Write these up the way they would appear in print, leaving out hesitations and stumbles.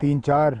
3-4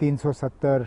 370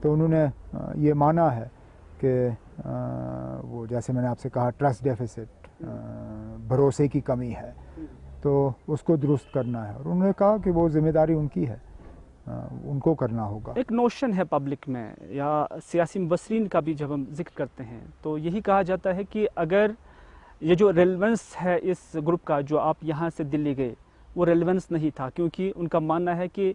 تو انہوں نے یہ مانا ہے کہ وہ جیسے میں نے آپ سے کہا ٹرسٹ ڈیفیسٹ، بھروسے کی کمی ہے، تو اس کو درست کرنا ہے، اور انہوں نے کہا کہ وہ ذمہ داری ان کی ہے، ان کو کرنا ہوگا۔ ایک نوشن ہے پبلک میں یا سیاسی مبصرین کا بھی جب ہم ذکر کرتے ہیں تو یہی کہا جاتا ہے کہ اگر یہ جو ریلیونس ہے اس گروپ کا جو آپ یہاں سے دلی گئے وہ ریلیونس نہیں تھا، کیونکہ ان کا ماننا ہے کہ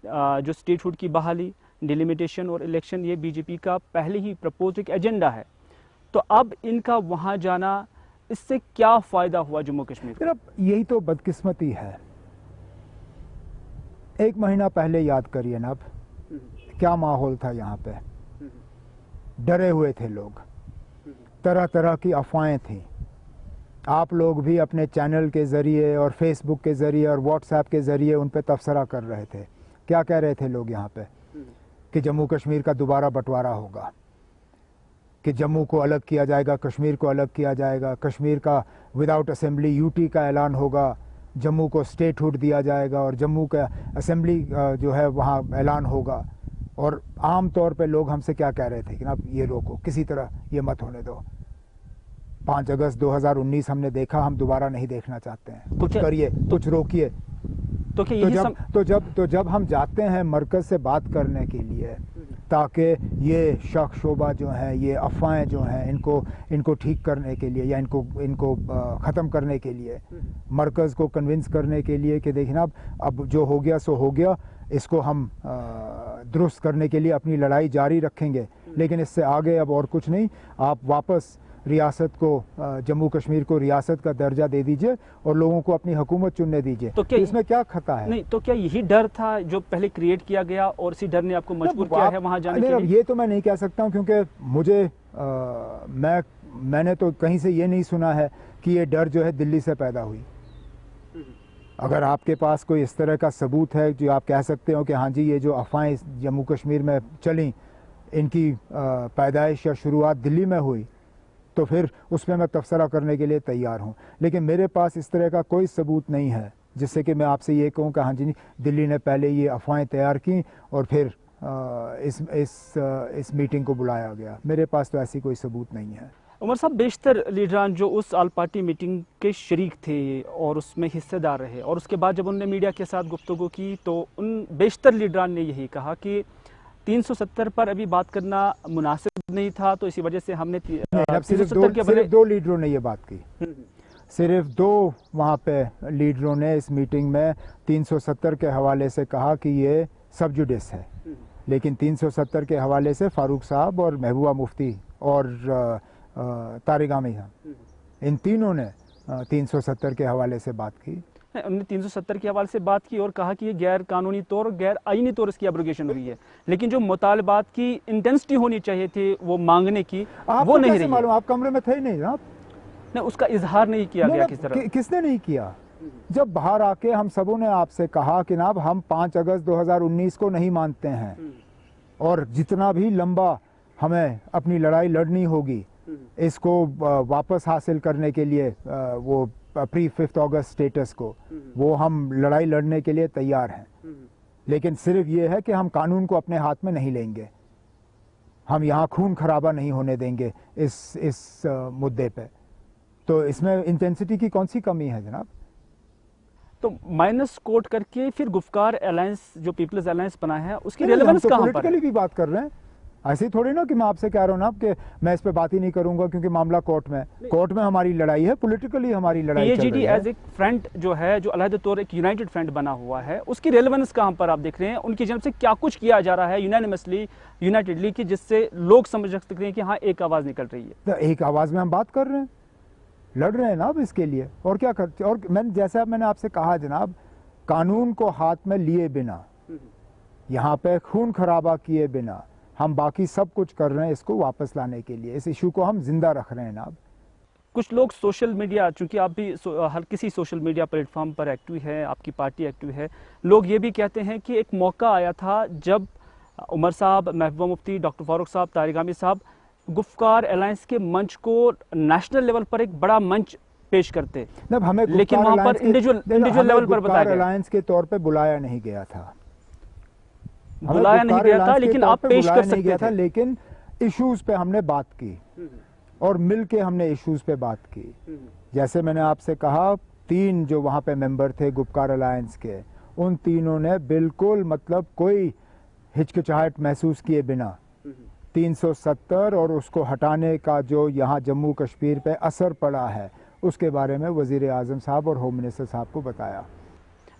جو اسٹیٹ ہوڈ کی بحالی، ڈیلیمیٹیشن اور الیکشن یہ بی جے پی کا پہلے ہی پرپوزڈ ایک ایجنڈا ہے، تو اب ان کا وہاں جانا اس سے کیا فائدہ ہوا جموں کشمیر کو؟ یہی تو بدقسمتی ہے۔ ایک مہینہ پہلے یاد کریے نا، اب کیا ماحول تھا یہاں پہ، ڈرے ہوئے تھے لوگ، طرح طرح کی افواہیں تھیں، آپ لوگ بھی اپنے چینل کے ذریعے اور فیس بک کے ذریعے اور واٹس ایپ کے ذریعے ان پہ تبصرہ کر رہے تھے۔ کیا کہہ رہے تھے لوگ یہاں پہ؟ کہ جموں کشمیر کا دوبارہ بٹوارہ ہوگا، کہ جموں کو الگ کیا جائے گا، کشمیر کو الگ کیا جائے گا، کشمیر کا وداؤٹ اسمبلی یو ٹی کا اعلان ہوگا، جموں کو اسٹیٹ ہوڈ دیا جائے گا اور جموں کا اسمبلی جو ہے وہاں اعلان ہوگا۔ اور عام طور پہ لوگ ہم سے کیا کہہ رہے تھے کہ اب یہ روکو، کسی طرح یہ مت ہونے دو، 5 اگست 2019 ہم نے دیکھا، ہم دوبارہ نہیں دیکھنا چاہتے ہیں، کچھ کریے، کچھ روکیے۔ تو جب ہم جاتے ہیں مرکز سے بات کرنے کے لیے تاکہ یہ شک شبہ جو ہیں، یہ افواہیں جو ہیں، ان کو ٹھیک کرنے کے لیے یا ان کو ختم کرنے کے لیے، مرکز کو کنونس کرنے کے لیے کہ دیکھیں اب جو ہو گیا سو ہو گیا، اس کو ہم درست کرنے کے لیے اپنی لڑائی جاری رکھیں گے، لیکن اس سے آگے اب اور کچھ نہیں، آپ واپس ریاست کو، جموں کشمیر کو ریاست کا درجہ دے دیجئے اور لوگوں کو اپنی حکومت چننے دیجئے۔ تو اس میں کیا خطا ہے؟ نہیں تو کیا یہی ڈر تھا جو پہلے کریٹ کیا گیا اور اسی ڈر نے آپ کو مجبور کیا ہے وہاں جانے کے لیے؟ یہ تو میں نہیں کہہ سکتا ہوں، کیونکہ مجھے میں نے تو کہیں سے یہ نہیں سنا ہے کہ یہ ڈر جو ہے دلی سے پیدا ہوئی۔ اگر آپ کے پاس کوئی اس طرح کا ثبوت ہے جو آپ کہہ سکتے ہو کہ ہاں جی یہ جو افواہیں جموں کشمیر میں چلیں ان کی پیدائش یا شروعات دلی میں ہوئی، تو پھر اس پہ میں تبصرہ کرنے کے لیے تیار ہوں، لیکن میرے پاس اس طرح کا کوئی ثبوت نہیں ہے جس سے کہ میں آپ سے یہ کہوں کہ ہاں جی دلی نے پہلے یہ افواہیں تیار کیں اور پھر اس میٹنگ کو بلایا گیا۔ میرے پاس تو ایسی کوئی ثبوت نہیں ہے۔ عمر صاحب، بیشتر لیڈران جو اس آل پارٹی میٹنگ کے شریک تھے اور اس میں حصے دار رہے، اور اس کے بعد جب انہوں نے میڈیا کے ساتھ گفتگو کی تو ان بیشتر لیڈران نے یہی کہا کہ 370 پر ابھی بات کرنا مناسب نہیں تھا، تو اسی وجہ سے ہم نے صرف 2 لیڈروں نے یہ بات کی، صرف 2 وہاں پہ لیڈروں نے اس میٹنگ میں 370 کے حوالے سے کہا کہ یہ سب جوڈس ہے، لیکن 370 کے حوالے سے فاروق صاحب اور محبوبہ مفتی اور طارق عامر صاحب، ان تینوں نے 370 کے حوالے سے بات کی۔ انہوں نے 370 کے حوالے سے بات کی اور کہا کہ یہ غیر قانونی طور، غیر آئینی طور اس کی ابروگیشن ہوئی ہے، لیکن جو مطالبات کی انٹینسٹی ہونی چاہیے تھی وہ مانگنے کی، وہ نہیں رہی ہے۔ آپ کمرے میں تھے ہی نہیں جناب، نہیں، اس کا اظہار نہیں کیا گیا کس طرح۔ کس نے نہیں کیا؟ جب باہر آ کے ہم سبوں نے آپ سے کہا کہ جناب ہم 5 اگست 2019 کو نہیں مانتے ہیں، اور جتنا بھی لمبا ہمیں اپنی لڑائی لڑنی ہوگی اس کو واپس حاصل کرنے کے لیے، وہ پری 5 اگست سٹیٹس کو، وہ ہم لڑائی لڑنے کے لیے تیار ہیں، لیکن صرف یہ ہے کہ ہم قانون کو اپنے ہاتھ میں نہیں لیں گے، ہم یہاں خون خرابہ نہیں ہونے دیں گے اس مدعے پہ۔ تو اس میں انٹینسٹی کی کون سی کمی ہے جناب؟ تو مائنس کوٹ کر کے پھر گفتگو الائنس جو پیپلز الائنس بنا ہے اس کی ریلیونس کہاں پر ہے؟ پولیٹیکلی بھی بات کر رہے ہیں، ایسے تھوڑی نا کہ میں آپ سے کہہ رہا ہوں نا کہ میں اس پہ بات ہی نہیں کروں گا کیونکہ معاملہ کورٹ میں ہماری لڑائی ہے، پولیٹیکلی ہماری لڑائی چل رہی ہے۔ پی اے جی ڈی ایز ایک فرنٹ جو ہے، جو علیحدہ طور ایک یونائٹڈ فرنٹ بنا ہوا ہے، اس کی ریلیونس کہاں پر آپ دیکھ رہے ہیں؟ ان کی جانب سے کیا کچھ کیا جا رہا ہے یونانیمسلی، یونائٹڈلی، کہ جس سے لوگ سمجھ سکتے ہیں کہ ہاں ایک آواز نکل رہی ہے؟ ایک آواز میں ہم بات کر رہے ہیں، لڑ رہے ہیں نا اب اس کے لیے، اور کیا کرتے؟ اور جیسا میں نے آپ سے کہا جناب، قانون کو ہاتھ میں لیے بنا، یہاں پہ خون خرابہ کیے بنا ہم باقی سب کچھ کر رہے ہیں اس کو واپس لانے کے لیے، اس ایشو کو ہم زندہ رکھ رہے ہیں جناب۔ کچھ لوگ سوشل میڈیا، چونکہ آپ بھی ہر کسی سوشل میڈیا پلیٹ فارم پر ایکٹیو ہے، آپ کی پارٹی ایکٹیو ہے، لوگ یہ بھی کہتے ہیں کہ ایک موقع آیا تھا جب عمر صاحب، محبوبہ مفتی، ڈاکٹر فاروق صاحب، طارق عامر صاحب گفتگو الائنس کے منچ کو نیشنل لیول پر ایک بڑا منچ پیش کرتے، لیکن وہاں پر انڈیویجول لیول پر بتایا گیا، الائنس کے طور پہ بلایا نہیں گیا تھا، بلایا نہیں گیا تھا لیکن آپ پیش کر سکتے تھے. لیکن ایشوز پہ ہم نے بات کی اور مل کے ہم نے ایشوز پہ بات کی. جیسے میں نے آپ سے کہا 3 جو وہاں پہ ممبر تھے گپکار الائنس کے، ان تینوں نے بالکل مطلب کوئی ہچکچاہٹ محسوس کیے بنا 370 اور اس کو ہٹانے کا جو یہاں جموں کشمیر پہ اثر پڑا ہے اس کے بارے میں وزیر اعظم صاحب اور ہوم منسٹر صاحب کو بتایا.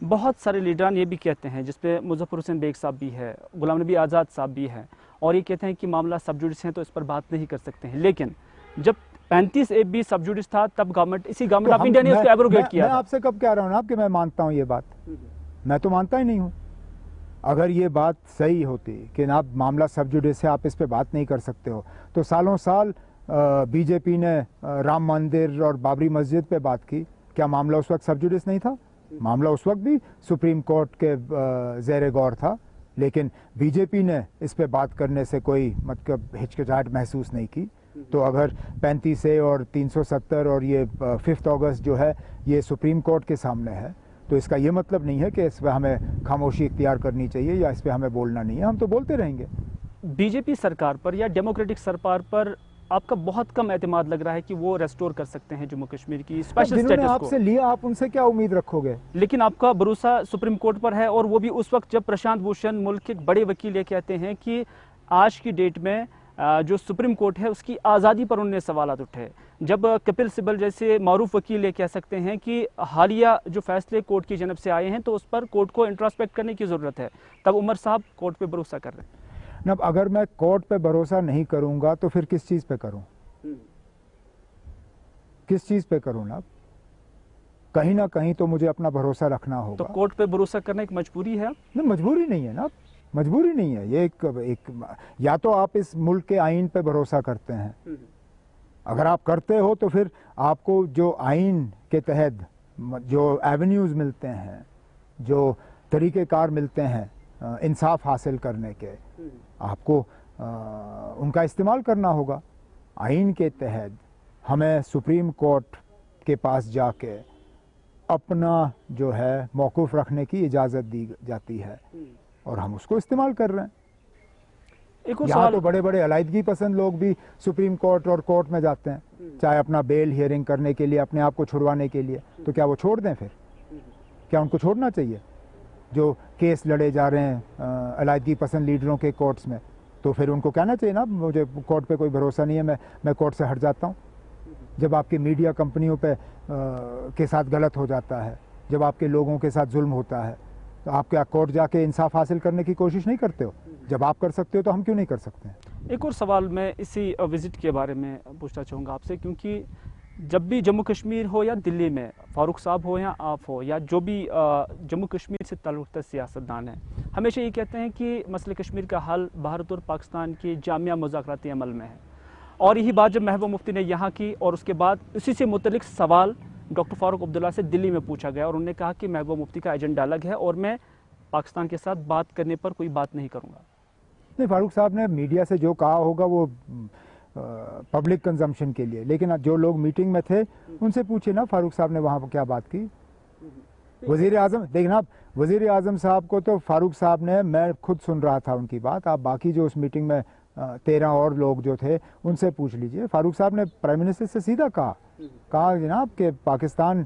بہت سارے لیڈران یہ بھی کہتے ہیں، جس پہ مظفر حسین بیگ صاحب بھی ہے، غلام نبی آزاد صاحب بھی ہے، اور یہ کہتے ہیں کہ معاملہ سب جوڈس ہیں تو اس پر بات نہیں کر سکتے ہیں. لیکن جب 35A سب جوڈس تھا تب گورنمنٹ آف انڈیا نے اس کو ایبروگیٹ کیا. میں آپ سے کب کہہ رہا ہوں نا کہ میں مانتا ہوں یہ بات، میں تو مانتا ہی نہیں ہوں. اگر یہ بات صحیح ہوتی کہ آپ معاملہ سب جوڈس ہے، آپ اس پہ بات نہیں کر سکتے ہو، تو سالوں سال بی جے پی نے رام مندر اور بابری مسجد پہ بات کی. کیا معاملہ اس وقت سب جوڈس نہیں تھا؟ معاملہ اس وقت بھی سپریم کورٹ کے زیر غور تھا، لیکن بی جے پی نے اس پہ بات کرنے سے کوئی مطلب ہچکچاہٹ محسوس نہیں کی. تو اگر 35A اور 370 اور یہ 5 اگست جو ہے یہ سپریم کورٹ کے سامنے ہے، تو اس کا یہ مطلب نہیں ہے کہ اس پہ ہمیں خاموشی اختیار کرنی چاہیے یا اس پہ ہمیں بولنا نہیں ہے. ہم تو بولتے رہیں گے. بی جے پی سرکار پر یا ڈیموکریٹک سرکار پر آپ کا بہت کم اعتماد لگ رہا ہے کہ وہ ریسٹور کر سکتے ہیں جموں کشمیر کی اسپیشل جنہوں نے اسٹیٹس آپ کو. سے لیا آپ ان سے کیا امید رکھو گے؟ لیکن آپ کا بھروسہ سپریم کورٹ پر ہے، اور وہ بھی اس وقت جب پرشانت بھوشن ملک کے بڑے وکیل یہ کہتے ہیں کہ آج کی ڈیٹ میں جو سپریم کورٹ ہے اس کی آزادی پر انہوں نے سوالات اٹھے. جب کپل سبل جیسے معروف وکیل یہ کہہ سکتے ہیں کہ حالیہ جو فیصلے کورٹ کی جانب سے آئے ہیں تو اس پر کورٹ کو انٹراسپیکٹ کرنے کی ضرورت ہے، تب عمر صاحب کورٹ پہ بھروسہ کر رہے ہیں. اب اگر میں کورٹ پہ بھروسہ نہیں کروں گا تو پھر کس چیز پہ کروں؟ کس چیز پہ کروں نا؟ کہیں نہ کہیں تو مجھے اپنا بھروسہ رکھنا ہوگا. تو کورٹ پہ بھروسہ کرنا ایک مجبوری ہے؟ نہیں، مجبوری نہیں ہے نا، مجبوری نہیں ہے. یہ ایک یا تو آپ اس ملک کے آئین پہ بھروسہ کرتے ہیں، اگر آپ کرتے ہو تو پھر آپ کو جو آئین کے تحت جو ایونیوز ملتے ہیں، جو طریقہ کار ملتے ہیں انصاف حاصل کرنے کے، آپ کو ان کا استعمال کرنا ہوگا. آئین کے تحت ہمیں سپریم کورٹ کے پاس جا کے اپنا جو ہے موقف رکھنے کی اجازت دی جاتی ہے اور ہم اس کو استعمال کر رہے ہیں. یہاں تو بڑے بڑے علیحدگی پسند لوگ بھی سپریم کورٹ اور کورٹ میں جاتے ہیں، چاہے اپنا بیل ہیئرنگ کرنے کے لیے، اپنے آپ کو چھڑوانے کے لیے. تو کیا وہ چھوڑ دیں؟ پھر کیا ان کو چھوڑنا چاہیے جو کیس لڑے جا رہے ہیں علیحدگی پسند لیڈروں کے کورٹس میں؟ تو پھر ان کو کہنا چاہیے نا مجھے کورٹ پہ کوئی بھروسہ نہیں ہے، میں کورٹ سے ہٹ جاتا ہوں. جب آپ کی میڈیا کمپنیوں پہ کے ساتھ غلط ہو جاتا ہے، جب آپ کے لوگوں کے ساتھ ظلم ہوتا ہے، تو آپ کیا کورٹ جا کے انصاف حاصل کرنے کی کوشش نہیں کرتے ہو؟ جب آپ کر سکتے ہو تو ہم کیوں نہیں کر سکتے ہیں؟ ایک اور سوال میں اسی وزٹ کے بارے میں پوچھنا چاہوں گا آپ سے، کیونکہ جب بھی جموں کشمیر ہو یا دلی میں فاروق صاحب ہو یا آپ ہو یا جو بھی جموں کشمیر سے تعلق سیاستدان ہیں، ہمیشہ یہ کہتے ہیں کہ مسئلہ کشمیر کا حل بھارت اور پاکستان کے جامعہ مذاکراتی عمل میں ہے. اور یہی بات جب محبوبہ مفتی نے یہاں کی، اور اس کے بعد اسی سے متعلق سوال ڈاکٹر فاروق عبداللہ سے دلی میں پوچھا گیا، اور انہوں نے کہا کہ محبوبہ مفتی کا ایجنڈا الگ ہے اور میں پاکستان کے ساتھ بات کرنے پر کوئی بات نہیں کروں گا. نہیں، فاروق صاحب نے میڈیا سے جو کہا ہوگا وہ پبلک کنزمپشن کے لیے، لیکن جو لوگ میٹنگ میں تھے ان سے پوچھے نا فاروق صاحب نے وہاں کیا بات کی. وزیر اعظم دیکھنا، وزیر اعظم صاحب کو تو فاروق صاحب نے، میں خود سن رہا تھا ان کی بات، آپ باقی جو اس میٹنگ میں 13 اور لوگ جو تھے ان سے پوچھ لیجئے. فاروق صاحب نے پرائم منسٹر سے سیدھا کہا جناب کہ پاکستان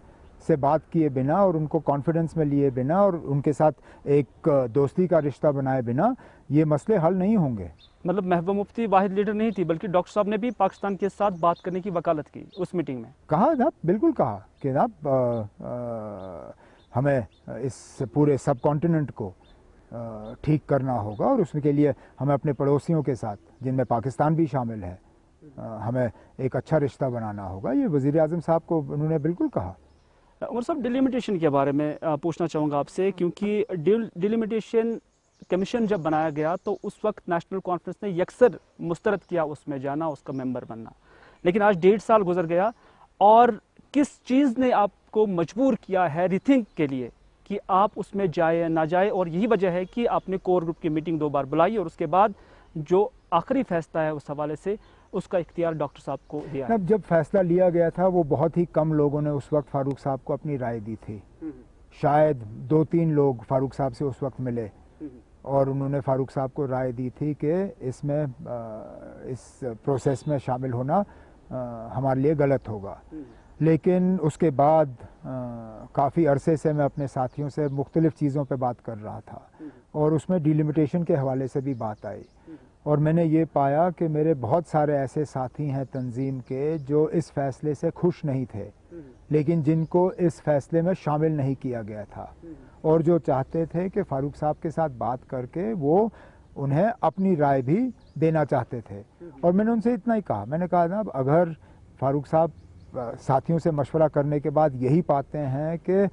سے بات کیے بنا اور ان کو کانفیڈنس میں لیے بنا اور ان کے ساتھ ایک دوستی کا رشتہ بنائے بنا یہ مسئلے حل نہیں ہوں گے. مطلب محبوبہ مفتی واحد لیڈر نہیں تھی، بلکہ ڈاکٹر صاحب نے بھی پاکستان کے ساتھ بات کرنے کی وکالت کی اس میٹنگ میں. کہا جناب، بالکل کہا کہ جناب ہمیں اس پورے سب کانٹیننٹ کو ٹھیک کرنا ہوگا اور اس کے لیے ہمیں اپنے پڑوسیوں کے ساتھ، جن میں پاکستان بھی شامل ہے، ہمیں ایک اچھا رشتہ بنانا ہوگا. یہ وزیر اعظم صاحب کو انہوں نے بالکل کہا. عمر صاحب، ڈیلیمیٹیشن کے بارے میں پوچھنا چاہوں گا آپ سے، کیونکہ ڈیلیمیٹیشن کمیشن جب بنایا گیا تو اس وقت نیشنل کانفرنس نے یکسر مسترد کیا اس میں جانا، اس کا ممبر بننا. لیکن آج 1.5 سال گزر گیا، اور کس چیز نے آپ کو مجبور کیا ہے ریتھنک کے لیے کہ آپ اس میں جائے نہ جائے؟ اور یہی وجہ ہے کہ آپ نے کور گروپ کی میٹنگ 2 بار بلائی اور اس کے بعد جو آخری فیصلہ ہے اس حوالے سے اس کا اختیار ڈاکٹر صاحب کو دیا ہے. جب فیصلہ لیا گیا تھا وہ بہت ہی کم لوگوں نے اس وقت فاروق صاحب کو اپنی رائے دی تھی. شاید 2-3 لوگ فاروق صاحب سے اس وقت ملے اور انہوں نے فاروق صاحب کو رائے دی تھی کہ اس میں اس پروسیس میں شامل ہونا ہمارے لیے غلط ہوگا. لیکن اس کے بعد کافی عرصے سے میں اپنے ساتھیوں سے مختلف چیزوں پہ بات کر رہا تھا اور اس میں ڈیلیمیٹیشن کے حوالے سے بھی بات آئی, اور میں نے یہ پایا کہ میرے بہت سارے ایسے ساتھی ہیں تنظیم کے جو اس فیصلے سے خوش نہیں تھے, لیکن جن کو اس فیصلے میں شامل نہیں کیا گیا تھا, اور جو چاہتے تھے کہ فاروق صاحب کے ساتھ بات کر کے وہ انہیں اپنی رائے بھی دینا چاہتے تھے. اور میں نے ان سے اتنا ہی کہا, میں نے کہا جناب اگر فاروق صاحب ساتھیوں سے مشورہ کرنے کے بعد یہی پاتے ہیں کہ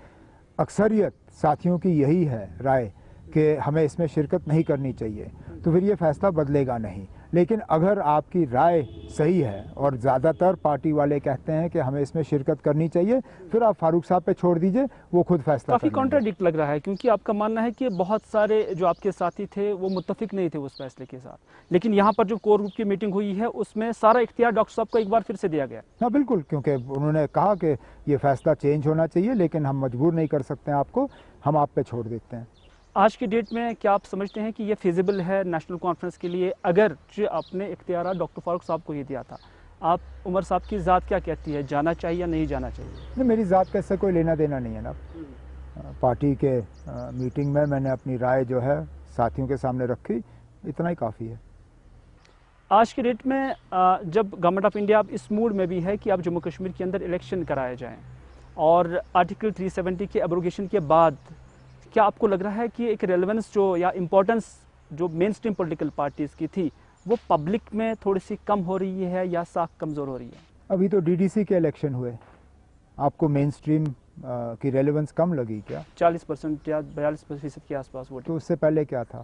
اکثریت ساتھیوں کی یہی ہے رائے کہ ہمیں اس میں شرکت نہیں کرنی چاہیے, تو پھر یہ فیصلہ بدلے گا نہیں. لیکن اگر آپ کی رائے صحیح ہے اور زیادہ تر پارٹی والے کہتے ہیں کہ ہمیں اس میں شرکت کرنی چاہیے, پھر آپ فاروق صاحب پہ چھوڑ دیجئے, وہ خود فیصلہ کافی کر لیں گے. کانٹراڈکٹ لگ رہا ہے, کیونکہ آپ کا ماننا ہے کہ بہت سارے جو آپ کے ساتھی تھے وہ متفق نہیں تھے اس فیصلے کے ساتھ, لیکن یہاں پر جو کور گروپ کی میٹنگ ہوئی ہے اس میں سارا اختیار ڈاکٹر صاحب کو ایک بار پھر سے دیا گیا. ہاں بالکل, کیونکہ انہوں نے کہا کہ یہ فیصلہ چینج ہونا چاہیے, لیکن ہم مجبور نہیں کر سکتے ہیں آپ کو, ہم آپ پہ چھوڑ دیتے ہیں. آج کی ڈیٹ میں کیا آپ سمجھتے ہیں کہ یہ فیزیبل ہے نیشنل کانفرنس کے لیے, اگر آپ نے اختیارات ڈاکٹر فاروق صاحب کو ہی دیا تھا؟ آپ عمر صاحب کی ذات کیا کہتی ہے, جانا چاہیے یا نہیں جانا چاہیے؟ نہیں, میری ذات کا اس سے کوئی لینا دینا نہیں ہے نا. پارٹی کے میٹنگ میں نے اپنی رائے جو ہے ساتھیوں کے سامنے رکھی, اتنا ہی کافی ہے. آج کے ڈیٹ میں جب گورنمنٹ آف انڈیا اب اس موڈ میں بھی ہے کہ اب جموں کشمیر کے اندر الیکشن کرائے جائیں, اور آرٹیکل 370 کے ابروگیشن کے بعد کیا آپ کو لگ رہا ہے کہ ایک ریلیونس جو یا امپورٹنس جو مین اسٹریم پولیٹیکل پارٹیز کی تھی وہ پبلک میں تھوڑی سی کم ہو رہی ہے یا ساکھ کمزور ہو رہی ہے؟ ابھی تو DDC کے الیکشن ہوئے, آپ کو مین اسٹریم کی ریلیونس کم لگی کیا؟ 40% یا 42% کے آس پاس ووٹ. تو اس سے پہلے کیا تھا؟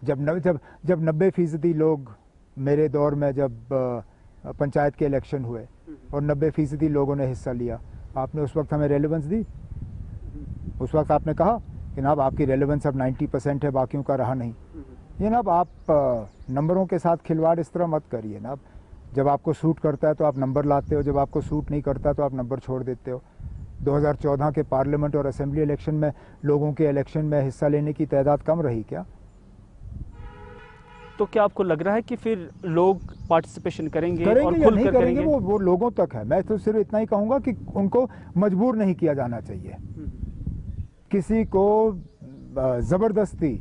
جب 90% لوگ میرے دور میں جب پنچایت کے الیکشن ہوئے اور 90% لوگوں نے حصہ لیا, آپ نے اس وقت ہمیں ریلیونس دی؟ اس وقت آپ نے کہا کہ جناب آپ کی ریلیونس اب 90% ہے, باقیوں کا رہا نہیں. جناب آپ نمبروں کے ساتھ کھلواڑ اس طرح مت کریے نا. جب آپ کو سوٹ کرتا ہے تو آپ نمبر لاتے ہو, جب آپ کو سوٹ نہیں کرتا تو آپ نمبر چھوڑ دیتے ہو. 2014 کے پارلیمنٹ اور اسمبلی الیکشن میں لوگوں کے الیکشن میں حصہ لینے کی تعداد کم رہی کیا؟ تو کیا آپ کو لگ رہا ہے کہ پھر لوگ پارٹیسپیشن کریں گے اور یا کھل نہیں کر کریں گے؟ وہ لوگوں تک ہے. میں تو صرف اتنا ہی کہوں گا کہ ان کو مجبور نہیں کیا جانا چاہیے. کسی کو زبردستی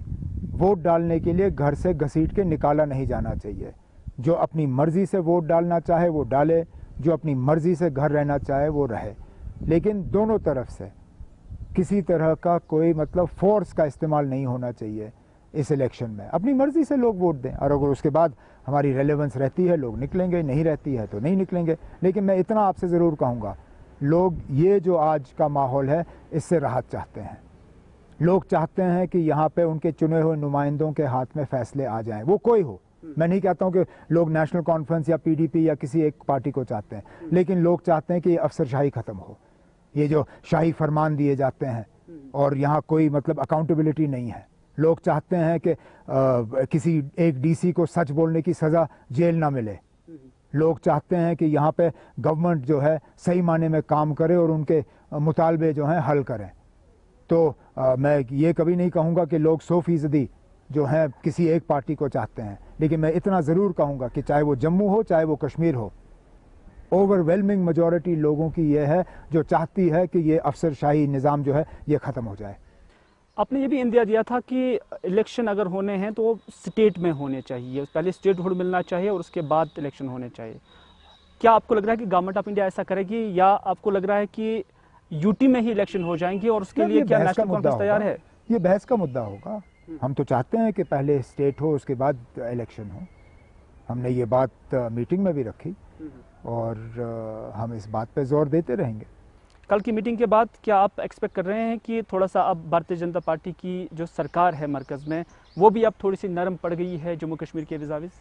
ووٹ ڈالنے کے لیے گھر سے گھسیٹ کے نکالا نہیں جانا چاہیے. جو اپنی مرضی سے ووٹ ڈالنا چاہے وہ ڈالے, جو اپنی مرضی سے گھر رہنا چاہے وہ رہے, لیکن دونوں طرف سے کسی طرح کا کوئی فورس کا استعمال نہیں ہونا چاہیے اس الیکشن میں. اپنی مرضی سے لوگ ووٹ دیں, اور اگر اس کے بعد ہماری ریلیونس رہتی ہے لوگ نکلیں گے, نہیں رہتی ہے تو نہیں نکلیں گے. لیکن میں اتنا آپ سے ضرور کہوں گا, لوگ یہ جو آج کا ماحول ہے اس سے راحت چاہتے ہیں. لوگ چاہتے ہیں کہ یہاں پہ ان کے چنے ہوئے نمائندوں کے ہاتھ میں فیصلے آ جائیں, وہ کوئی ہو. میں نہیں کہتا ہوں کہ لوگ نیشنل کانفرنس یا PDP یا کسی ایک پارٹی کو چاہتے ہیں, لیکن لوگ چاہتے ہیں کہ یہ افسر شاہی ختم ہو. یہ جو شاہی فرمان دیے جاتے ہیں اور یہاں کوئی اکاؤنٹیبلٹی نہیں ہے. لوگ چاہتے ہیں کہ کسی ایک DC کو سچ بولنے کی سزا جیل نہ ملے. لوگ چاہتے ہیں کہ یہاں پہ گورنمنٹ جو ہے صحیح معنی میں کام کرے اور ان کے مطالبے جو ہیں حل کریں. تو میں یہ کبھی نہیں کہوں گا کہ لوگ 100% جو ہیں کسی ایک پارٹی کو چاہتے ہیں, لیکن میں اتنا ضرور کہوں گا کہ چاہے وہ جموں ہو چاہے وہ کشمیر ہو, اوور ویلمنگ میجورٹی لوگوں کی یہ ہے جو چاہتی ہے کہ یہ افسر شاہی نظام جو ہے یہ ختم ہو جائے. آپ نے یہ بھی اندیا دیا تھا کہ الیکشن اگر ہونے ہیں تو وہ اسٹیٹ میں ہونے چاہیے, پہلے اسٹیٹ ہوڈ ملنا چاہیے اور اس کے بعد الیکشن ہونے چاہیے. کیا آپ کو لگ رہا ہے کہ گورنمنٹ آف انڈیا ایسا کرے گی, یا آپ کو لگ رہا ہے کہ UT میں ہی الیکشن ہو جائیں گے اور اس کے لیے کیا نیشنل کانفرنس تیار ہے؟ یہ بحث کا مدعا ہوگا. ہم تو چاہتے ہیں کہ پہلے اسٹیٹ ہو اس کے بعد الیکشن ہو. ہم نے یہ بات میٹنگ میں بھی رکھی اور ہم اس بات پہ زور دیتے رہیں گے. کل کی میٹنگ کے بعد کیا آپ ایکسپیکٹ کر رہے ہیں کہ تھوڑا سا اب بھارتیہ جنتا پارٹی کی جو سرکار ہے مرکز میں وہ بھی اب تھوڑی سی نرم پڑ گئی ہے جموں کشمیر کے وزاویز؟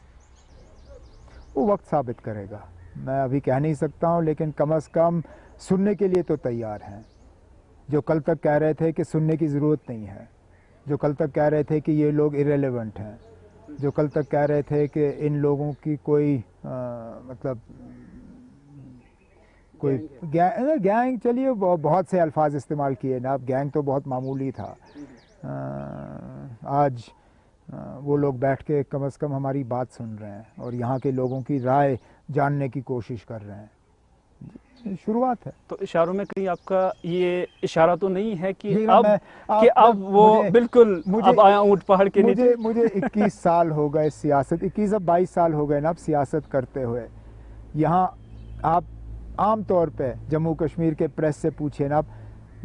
وہ وقت ثابت کرے گا, میں ابھی کہہ نہیں سکتا ہوں, لیکن کم از کم سننے کے لیے تو تیار ہیں. جو کل تک کہہ رہے تھے کہ سننے کی ضرورت نہیں ہے, جو کل تک کہہ رہے تھے کہ یہ لوگ irrelevant ہیں, جو کل تک کہہ رہے تھے کہ ان لوگوں کی کوئی کوئی گینگ, چلیے بہت سے الفاظ استعمال کیے نا, اب گینگ تو بہت معمولی تھا. آج وہ لوگ بیٹھ کے کم از کم ہماری بات سن رہے ہیں اور یہاں کے لوگوں کی رائے جاننے کی کوشش کر رہے ہیں. شروعات ہے. تو اشاروں میں کہیں آپ کا یہ اشارہ تو نہیں ہے کہ اب وہ بالکل اب آیا اونٹ پہاڑ کے نیچے؟ مجھے 21 سال ہو گئے سیاست، 21 اب 22 سال ہو گئے نا اب سیاست کرتے ہوئے. یہاں آپ عام طور پہ جموں کشمیر کے پریس سے پوچھیں نا،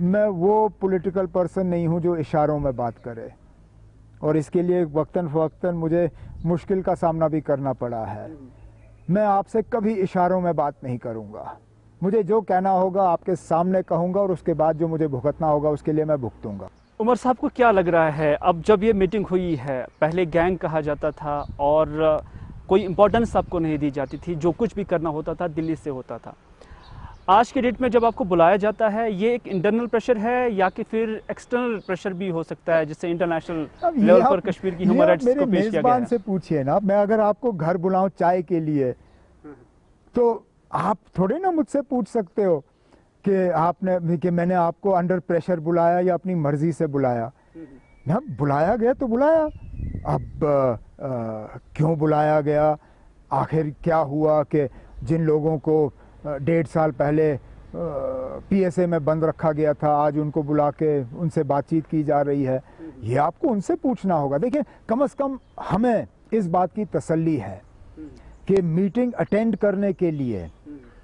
میں وہ پولیٹیکل پرسن نہیں ہوں جو اشاروں میں بات کرے، اور اس کے لیے وقتاً فوقتاً مجھے مشکل کا سامنا بھی کرنا پڑا ہے. میں آپ سے کبھی اشاروں میں بات نہیں کروں گا. مجھے جو کہنا ہوگا آپ کے سامنے کہوں گا، اور اس کے بعد جو مجھے بھگتنا ہوگا اس کے لیے میں بھگتوں گا. عمر صاحب کو کیا لگ رہا ہے اب جب یہ میٹنگ ہوئی ہے؟ پہلے گینگ کہا جاتا تھا اور کوئی امپورٹنس آپ کو نہیں دی جاتی تھی، جو کچھ بھی کرنا ہوتا تھا دلی سے ہوتا تھا. آج کے ڈیٹ میں جب آپ کو بلایا جاتا ہے، یہ ایک انٹرنل پریشر ہے یا کہ پھر ایکسٹرنل پریشر بھی ہو سکتا ہے جس سے انٹرنیشنل لیول پر کشمیر کی ہیومن رائٹس کو پیش کیا گیا ہے؟ میرے میزبان سے پوچھئے نا، میں اگر آپ کو گھر بلاؤں چائے کے لیے تو آپ تھوڑے نا مجھ سے پوچھ سکتے ہو کہ میں نے آپ کو انڈر پریشر بلایا یا اپنی مرضی سے بلایا. بلایا گیا تو بلایا. اب کیوں بلایا گیا؟ آخر کیا ہوا کہ جن لوگوں کو 1.5 سال پہلے پی ایس اے میں بند رکھا گیا تھا، آج ان کو بلا کے ان سے بات چیت کی جا رہی ہے؟ یہ آپ کو ان سے پوچھنا ہوگا. دیکھیں، کم از کم ہمیں اس بات کی تسلی ہے کہ میٹنگ اٹینڈ کرنے کے لیے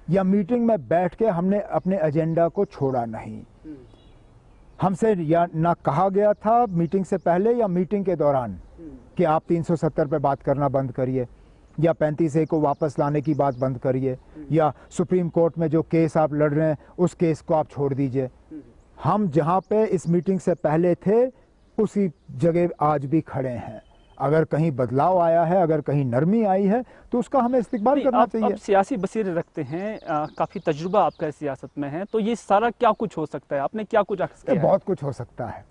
یا میٹنگ میں بیٹھ کے ہم نے اپنے ایجنڈا کو چھوڑا نہیں. ہم سے یا نہ کہا گیا تھا میٹنگ سے پہلے یا میٹنگ کے دوران کہ آپ 370 پہ بات کرنا بند کریے، یا 35A کو واپس لانے کی بات بند کریے، یا سپریم کورٹ میں جو کیس آپ لڑ رہے ہیں اس کیس کو آپ چھوڑ دیجئے. ہم جہاں پہ اس میٹنگ سے پہلے تھے اسی جگہ آج بھی کھڑے ہیں. اگر کہیں بدلاؤ آیا ہے، اگر کہیں نرمی آئی ہے تو اس کا ہمیں استقبال کرنا چاہیے. آپ سیاسی بصیرت رکھتے ہیں، کافی تجربہ آپ کا سیاست میں ہے، تو یہ سارا کیا کچھ ہو سکتا ہے؟ آپ نے کیا کچھ اخذ کیا ہے؟ بہت کچھ ہو سکتا ہے،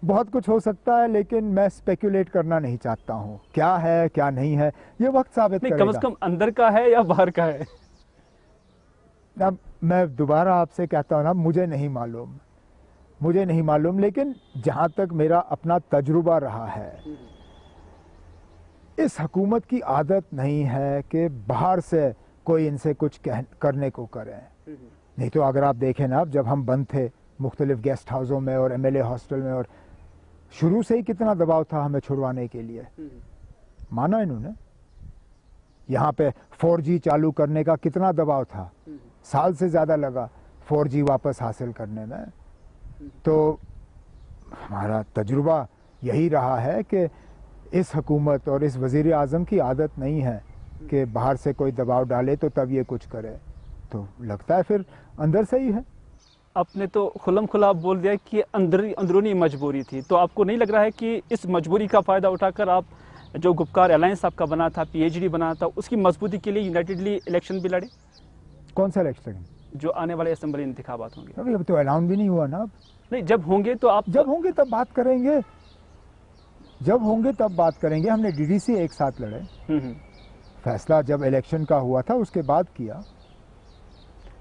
بہت کچھ ہو سکتا ہے، لیکن میں اسپیکولیٹ کرنا نہیں چاہتا ہوں. کیا ہے کیا نہیں ہے یہ وقت ثابت کرے گا. کم از کم اندر کا ہے یا باہر کا ہے؟ اب میں دوبارہ آپ سے کہتا ہوں نا، مجھے نہیں معلوم، لیکن جہاں تک میرا اپنا تجربہ رہا ہے، اس حکومت کی عادت نہیں ہے کہ باہر سے کوئی ان سے کچھ کرنے کو کرے. نہیں تو اگر آپ دیکھیں نا، جب ہم بند تھے مختلف گیسٹ ہاؤسوں میں اور MLA ہاسٹل میں، اور شروع سے ہی کتنا دباؤ تھا ہمیں چھڑوانے کے لیے. مانا انہوں نے. یہاں پہ 4G چالو کرنے کا کتنا دباؤ تھا، سال سے زیادہ لگا 4G واپس حاصل کرنے میں. تو ہمارا تجربہ یہی رہا ہے کہ اس حکومت اور اس وزیر اعظم کی عادت نہیں ہے کہ باہر سے کوئی دباؤ ڈالے تو تب یہ کچھ کرے. تو لگتا ہے پھر اندر سے ہی ہے. آپ نے تو کھلم کھلا بول دیا کہ اندرونی مجبوری تھی، تو آپ کو نہیں لگ رہا ہے کہ اس مجبوری کا فائدہ اٹھا کر آپ جو گپکار الائنس آپ کا بنا تھا، PhD بنا تھا، اس کی مضبوطی کے لیے یونائٹڈلی الیکشن بھی لڑے؟ کون سا الیکشن؟ جو آنے والے اسمبلی انتخابات ہوں گے. اب تو اعلان بھی نہیں ہوا نا. نہیں، جب ہوں گے تو آپ جب ہوں گے تب بات کریں گے. ہم نے DDC ایک ساتھ لڑے. فیصلہ جب الیکشن کا ہوا تھا اس کے بعد کیا.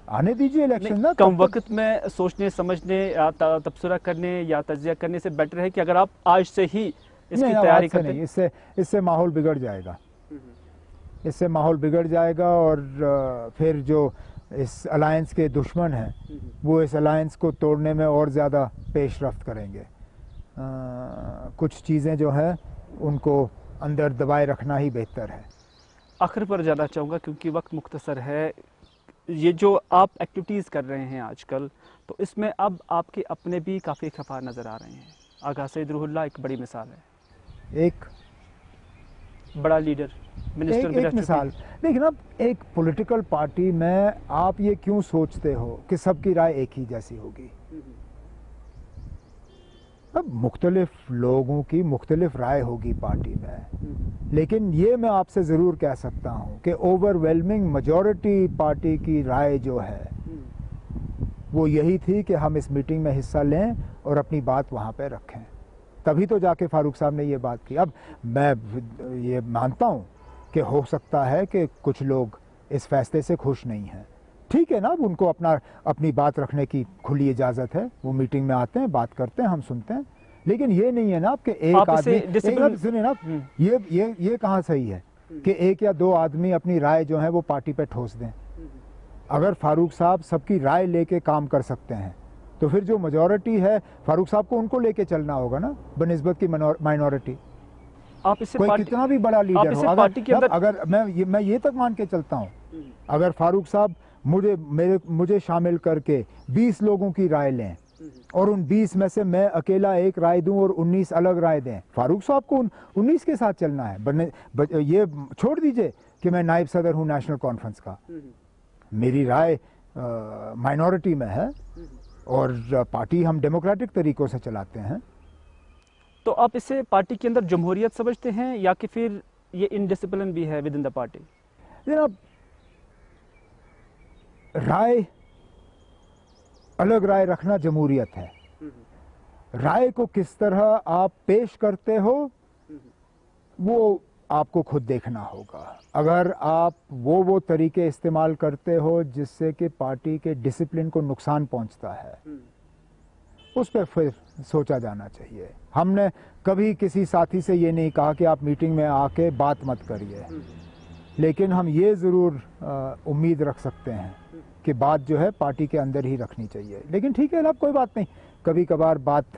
آنے دیجیے الیکشن نا. کم وقت میں سوچنے سمجھنے یا تبصرہ کرنے یا تجزیہ کرنے سے بیٹر ہے کہ اگر آپ آج سے ہی اس کی تیاری کرتے ہیں. اس سے ماحول بگڑ جائے گا. اور پھر جو اس الائنس کے دشمن ہیں وہ اس الائنس کو توڑنے میں اور زیادہ پیش رفت کریں گے. کچھ چیزیں جو ہیں ان کو اندر دبائے رکھنا ہی بہتر ہے. آخر پر جانا چاہوں گا کیونکہ وقت مختصر ہے. یہ جو آپ ایکٹیویٹیز کر رہے ہیں آج کل، تو اس میں اب آپ کے اپنے بھی کافی خفا نظر آ رہے ہیں. آغا سعید روح اللہ ایک بڑی مثال ہے، ایک بڑا لیڈر، منسٹر. ایک مثال. لیکن اب ایک پولیٹیکل پارٹی میں آپ یہ کیوں سوچتے ہو کہ سب کی رائے ایک ہی جیسی ہوگی؟ اب مختلف لوگوں کی مختلف رائے ہوگی پارٹی میں، لیکن یہ میں آپ سے ضرور کہہ سکتا ہوں کہ اوور ویلمنگ میجورٹی پارٹی کی رائے جو ہے وہ یہی تھی کہ ہم اس میٹنگ میں حصہ لیں اور اپنی بات وہاں پہ رکھیں. تبھی تو جا کے فاروق صاحب نے یہ بات کی. اب میں یہ مانتا ہوں کہ ہو سکتا ہے کہ کچھ لوگ اس فیصلے سے خوش نہیں ہیں. ٹھیک ہے نا، ان کو اپنی بات رکھنے کی کھلی اجازت ہے. وہ میٹنگ میں آتے ہیں، بات کرتے ہیں، ہم سنتے ہیں. لیکن یہ نہیں ہے نا کہ ایک آپ اسے آدمی ڈسپلن سنیں نا، یہ کہاں صحیح ہے کہ ایک یا دو آدمی اپنی رائے جو ہے وہ پارٹی پہ ٹھوس دیں. اگر فاروق صاحب سب کی رائے لے کے کام کر سکتے ہیں تو پھر جو میجورٹی ہے فاروق صاحب کو ان کو لے کے چلنا ہوگا نا بنسبت کی مائنورٹی. آپ اسے کوئی کتنا بھی بڑا لیڈر ہو، اگر میں یہ تک مان کے چلتا ہوں اگر فاروق صاحب مجھے شامل کر کے 20 لوگوں کی رائے لیں اور ان 20 میں سے میں اکیلا ایک رائے دوں اور 19 الگ رائے دیں، فاروق صاحب کو 19 کے ساتھ چلنا ہے. یہ چھوڑ دیجئے کہ میں نائب صدر ہوں نیشنل کانفرنس کا، میری رائے مائنورٹی میں ہے اور پارٹی ہم ڈیموکریٹک طریقوں سے چلاتے ہیں. تو آپ اسے پارٹی کے اندر جمہوریت سمجھتے ہیں یا کہ پھر یہ انڈسپلن بھی ہے ود ان دا پارٹی؟ جناب رائے الگ رائے رکھنا جمہوریت ہے. رائے کو کس طرح آپ پیش کرتے ہو وہ آپ کو خود دیکھنا ہوگا. اگر آپ وہ طریقے استعمال کرتے ہو جس سے کہ پارٹی کے ڈسپلن کو نقصان پہنچتا ہے اس پہ پھر سوچا جانا چاہیے. ہم نے کبھی کسی ساتھی سے یہ نہیں کہا کہ آپ میٹنگ میں آ کے بات مت کریے، لیکن ہم یہ ضرور امید رکھ سکتے ہیں کہ بات جو ہے پارٹی کے اندر ہی رکھنی چاہیے. لیکن ٹھیک ہے جناب، کوئی بات نہیں، کبھی کبھار بات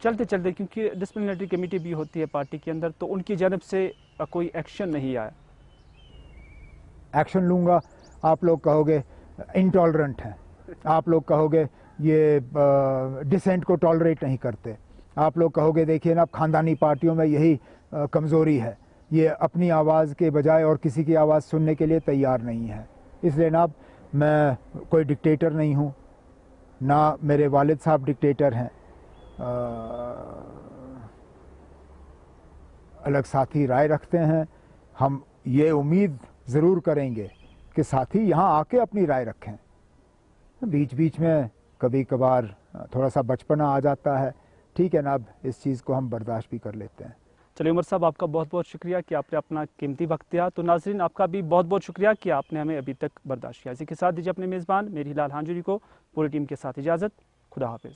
چلتے کیونکہ ڈسپلنری کمیٹی بھی ہوتی ہے پارٹی کے اندر، تو ان کی جانب سے کوئی ایکشن نہیں آیا. ایکشن لوں گا، آپ لوگ کہو گے انٹالرنٹ ہیں، آپ لوگ کہو گے یہ ڈسینٹ کو ٹالریٹ نہیں کرتے، آپ لوگ کہو گے دیکھیے نا خاندانی پارٹیوں میں یہی کمزوری ہے، یہ اپنی آواز کے بجائے اور کسی کی آواز سننے کے لیے تیار نہیں ہے. اس لیے جناب میں کوئی ڈکٹیٹر نہیں ہوں، نہ میرے والد صاحب ڈکٹیٹر ہیں. الگ ساتھی رائے رکھتے ہیں، ہم یہ امید ضرور کریں گے کہ ساتھی یہاں آ کے اپنی رائے رکھیں. بیچ میں کبھی کبھار تھوڑا سا بچپنا آ جاتا ہے، ٹھیک ہے نا، اب اس چیز کو ہم برداشت بھی کر لیتے ہیں. چلیے عمر صاحب، آپ کا بہت بہت شکریہ کہ آپ نے اپنا قیمتی وقت دیا. تو ناظرین، آپ کا بھی بہت بہت شکریہ کہ آپ نے ہمیں ابھی تک برداشت کیا. اسی کے ساتھ دیجیے اپنے میزبان میری ہلال ہانجری کو پوری ٹیم کے ساتھ اجازت. خدا حافظ.